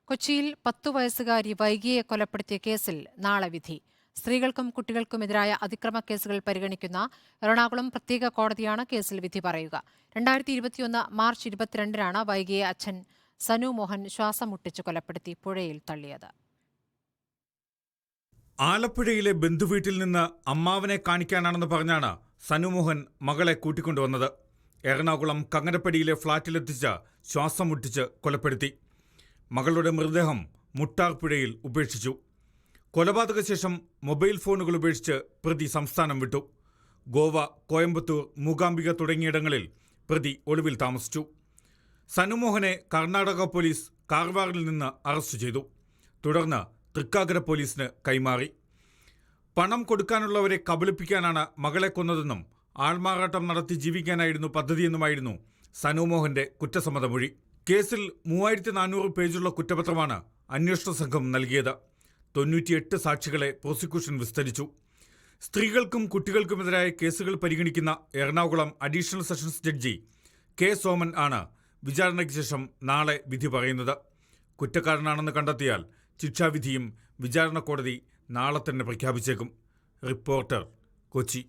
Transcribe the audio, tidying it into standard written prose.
കൊച്ചിയിൽ 10 വയസ്സുകാരി വൈകിയെ കൊലപ്പെടുത്തിയ കേസിൽ നാളെ വിധി. സ്ത്രീകൾക്കും കുട്ടികൾക്കുമെതിരായ അതിക്രമ കേസുകൾ പരിഗണിക്കുന്ന എറണാകുളം പ്രത്യേക കോടതിയാണ് കേസിൽ വിധി പറയുക. 2021 മാർച്ച് 22-നാണ് വൈകിയെ അച്ഛൻ സനു മോഹൻ ശ്വാസം മുട്ടിച്ച് കൊലപ്പെടുത്തി പുഴയിൽ തള്ളിയത്. ആലപ്പുഴയിലെ ബന്ധുവീട്ടിൽ നിന്ന് അമ്മാവനെ കാണിക്കാനാണെന്ന് പറഞ്ഞാണ് സനുമോഹൻ മകളെ കൂട്ടിക്കൊണ്ടുവന്നത്. എറണാകുളം കങ്ങരപ്പടിയിലെ ഫ്ളാറ്റിലെത്തിച്ച് ശ്വാസം മുട്ടിച്ച് കൊലപ്പെടുത്തി. മകളുടെ മൃതദേഹം മുട്ടാർ പുഴയിൽ ഉപേക്ഷിച്ചു. കൊലപാതക ശേഷം മൊബൈൽ ഫോണുകൾ ഉപേക്ഷിച്ച് പ്രതി സംസ്ഥാനം വിട്ടു. ഗോവ, കോയമ്പത്തൂർ, മൂകാംബിക തുടങ്ങിയിടങ്ങളിൽ പ്രതി ഒളിവിൽ താമസിച്ചു. സനുമോഹനെ കർണാടക പോലീസ് കാർവാറിൽ നിന്ന് അറസ്റ്റ് ചെയ്തു. തുടർന്ന് തൃക്കാക്കര പോലീസിന് കൈമാറി. പണം കൊടുക്കാനുള്ളവരെ കബളിപ്പിക്കാനാണ് മകളെ കൊന്നതെന്നും ആൾമാറാട്ടം നടത്തി ജീവിക്കാനായിരുന്നു പദ്ധതിയെന്നുമായിരുന്നു സനുമോഹന്റെ കുറ്റസമ്മതമൊഴി. കേസിൽ 3400 പേജുള്ള കുറ്റപത്രമാണ് അന്വേഷണ സംഘം നൽകിയത്. 98 സാക്ഷികളെ പ്രോസിക്യൂഷൻ വിസ്തരിച്ചു. സ്ത്രീകൾക്കും കുട്ടികൾക്കുമെതിരായ കേസുകൾ പരിഗണിക്കുന്ന Ernakulam additional sessions judge K Soman ആണ് വിചാരണയ്ക്ക് ശേഷം നാളെ വിധി പറയുന്നത്. കുറ്റക്കാരനാണെന്ന് കണ്ടെത്തിയാൽ ശിക്ഷാവിധിയും വിചാരണ കോടതി നാളെ തന്നെ പ്രഖ്യാപിച്ചേക്കും. റിപ്പോർട്ടർ, കൊച്ചി.